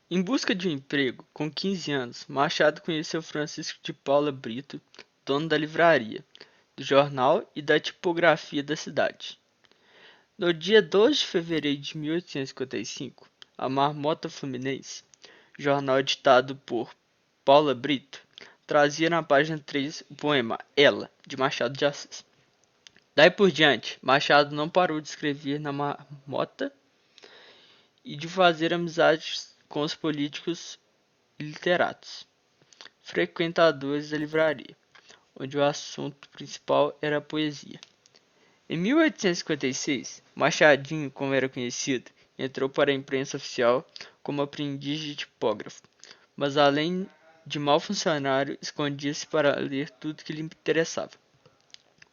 Em busca de um emprego, com 15 anos, Machado conheceu Francisco de Paula Brito, dono da livraria, do jornal e da tipografia da cidade. No dia 12 de fevereiro de 1855, a Marmota Fluminense, jornal editado por Paula Brito, trazia na página 3 o poema Ela, de Machado de Assis. Daí por diante, Machado não parou de escrever na Marmota e de fazer amizades com os políticos e literatos, frequentadores da livraria, onde o assunto principal era a poesia. Em 1856, Machadinho, como era conhecido, entrou para a imprensa oficial como aprendiz de tipógrafo, mas além de mau funcionário, escondia-se para ler tudo que lhe interessava.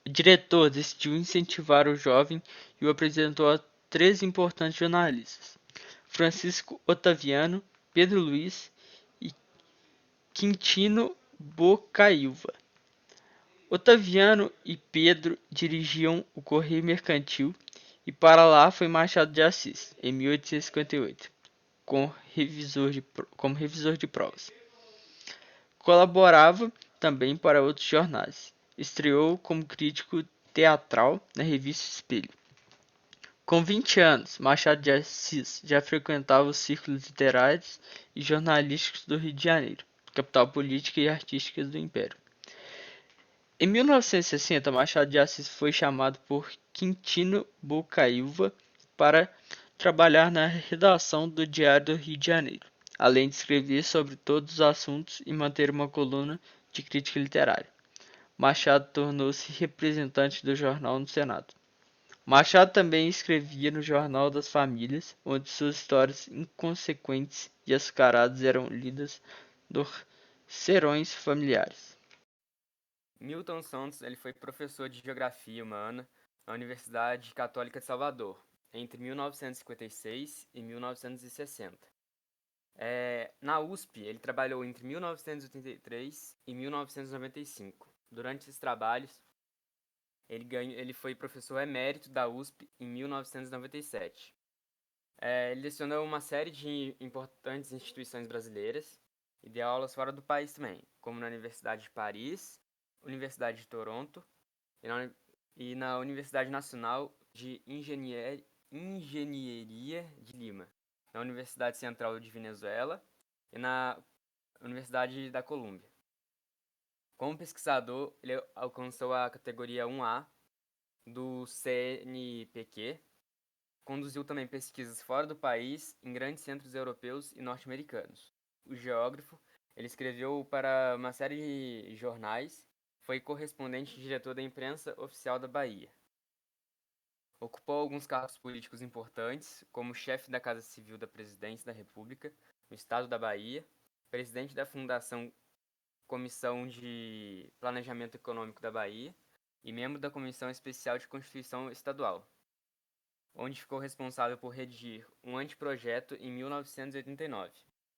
O diretor decidiu incentivar o jovem e o apresentou a três importantes jornalistas: Francisco Otaviano, Pedro Luiz e Quintino Bocaiúva. Otaviano e Pedro dirigiam o Correio Mercantil e para lá foi Machado de Assis, em 1858, como revisor de provas. Colaborava também para outros jornais. Estreou como crítico teatral na revista Espelho. Com 20 anos, Machado de Assis já frequentava os círculos literários e jornalísticos do Rio de Janeiro, capital política e artística do Império. Em 1960, Machado de Assis foi chamado por Quintino Bocaiúva para trabalhar na redação do Diário do Rio de Janeiro, além de escrever sobre todos os assuntos e manter uma coluna de crítica literária. Machado tornou-se representante do jornal no Senado. Machado também escrevia no Jornal das Famílias, onde suas histórias inconsequentes e açucaradas eram lidas nos serões familiares. Milton Santos ele foi professor de Geografia Humana na Universidade Católica de Salvador, entre 1956 e 1960. Na USP, ele trabalhou entre 1983 e 1995. Durante esses trabalhos, ele foi professor emérito da USP em 1997. Ele lecionou uma série de importantes instituições brasileiras e deu aulas fora do país também, como na Universidade de Paris, Universidade de Toronto e na Universidade Nacional de Engenharia de Lima, na Universidade Central de Venezuela e na Universidade da Colômbia. Como pesquisador, ele alcançou a categoria 1A do CNPq. Conduziu também pesquisas fora do país, em grandes centros europeus e norte-americanos. O geógrafo, ele escreveu para uma série de jornais, foi correspondente e diretor da imprensa oficial da Bahia. Ocupou alguns cargos políticos importantes, como chefe da Casa Civil da Presidência da República, no estado da Bahia, presidente da Fundação Comissão de Planejamento Econômico da Bahia e membro da Comissão Especial de Constituição Estadual, onde ficou responsável por redigir um anteprojeto em 1989.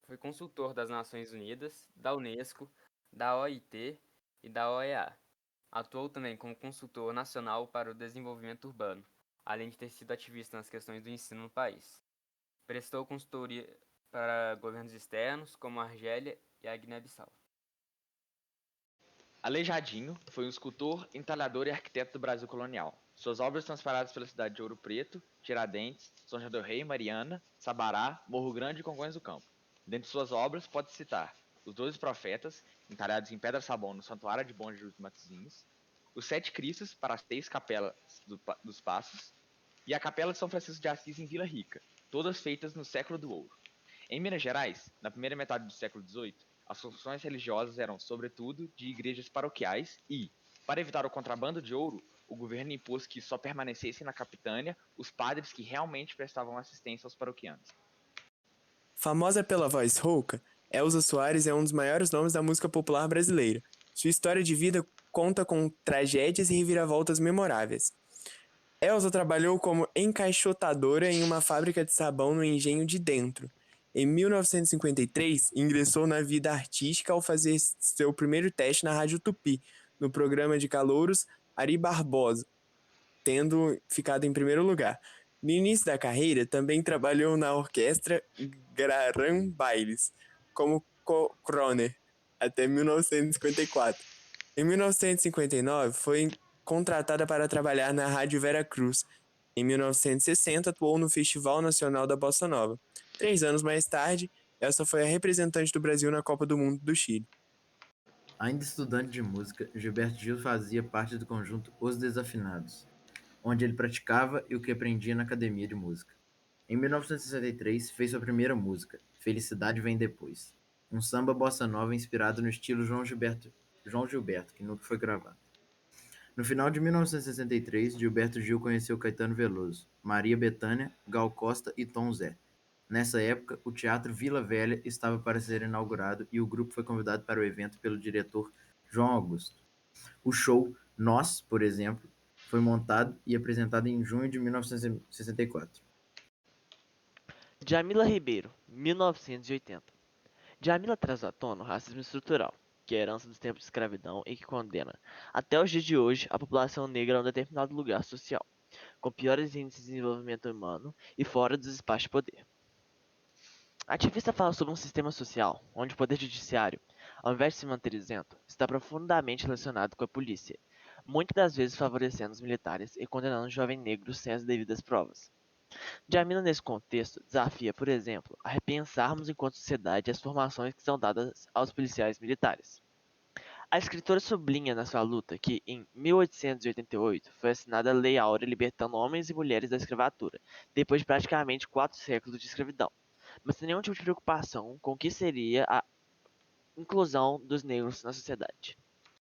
Foi consultor das Nações Unidas, da Unesco, da OIT e da OEA. Atuou também como consultor nacional para o desenvolvimento urbano, além de ter sido ativista nas questões do ensino no país. Prestou consultoria para governos externos, como a Argélia e a Guiné-Bissau. Aleijadinho foi um escultor, entalhador e arquiteto do Brasil colonial. Suas obras estão espalhadas pela cidade de Ouro Preto, Tiradentes, São João del Rei, Mariana, Sabará, Morro Grande e Congonhas do Campo. Dentre suas obras, pode-se citar Os Doze Profetas, entalhados em pedra-sabão no Santuário de Bom Jesus de Matozinhos, Os Sete Cristos para as Três Capelas dos Passos e a Capela de São Francisco de Assis em Vila Rica, todas feitas no século do Ouro. Em Minas Gerais, na primeira metade do século XVIII, as construções religiosas eram, sobretudo, de igrejas paroquiais e, para evitar o contrabando de ouro, o governo impôs que só permanecessem na capitânia os padres que realmente prestavam assistência aos paroquianos. Famosa pela voz rouca, Elza Soares é um dos maiores nomes da música popular brasileira. Sua história de vida conta com tragédias e reviravoltas memoráveis. Elza trabalhou como encaixotadora em uma fábrica de sabão no Engenho de Dentro. Em 1953, ingressou na vida artística ao fazer seu primeiro teste na Rádio Tupi, no programa de calouros Ari Barbosa, tendo ficado em primeiro lugar. No início da carreira, também trabalhou na orquestra Graran Bailes, como croner, até 1954. Em 1959, foi contratada para trabalhar na Rádio Veracruz. Em 1960, atuou no Festival Nacional da Bossa Nova. 3 anos mais tarde, essa foi a representante do Brasil na Copa do Mundo do Chile. Ainda estudante de música, Gilberto Gil fazia parte do conjunto Os Desafinados, onde ele praticava e o que aprendia na academia de música. Em 1963, fez sua primeira música, Felicidade Vem Depois, um samba bossa nova inspirado no estilo João Gilberto, que nunca foi gravado. No final de 1963, Gilberto Gil conheceu Caetano Veloso, Maria Bethânia, Gal Costa e Tom Zé. Nessa época, o Teatro Vila Velha estava para ser inaugurado e o grupo foi convidado para o evento pelo diretor João Augusto. O show Nós, por exemplo, foi montado e apresentado em junho de 1964. Djamila Ribeiro, 1980. Djamila traz à tona o racismo estrutural, que é a herança dos tempos de escravidão e que condena, até os dias de hoje, a população negra a um determinado lugar social, com piores índices de desenvolvimento humano e fora dos espaços de poder. A ativista fala sobre um sistema social onde o poder judiciário, ao invés de se manter isento, está profundamente relacionado com a polícia, muitas das vezes favorecendo os militares e condenando jovens negros sem as devidas provas. Djamila, nesse contexto, desafia, por exemplo, a repensarmos enquanto sociedade as formações que são dadas aos policiais militares. A escritora sublinha na sua luta que, em 1888, foi assinada a Lei Áurea libertando homens e mulheres da escravatura, depois de praticamente 4 séculos de escravidão, mas sem nenhum tipo de preocupação com o que seria a inclusão dos negros na sociedade.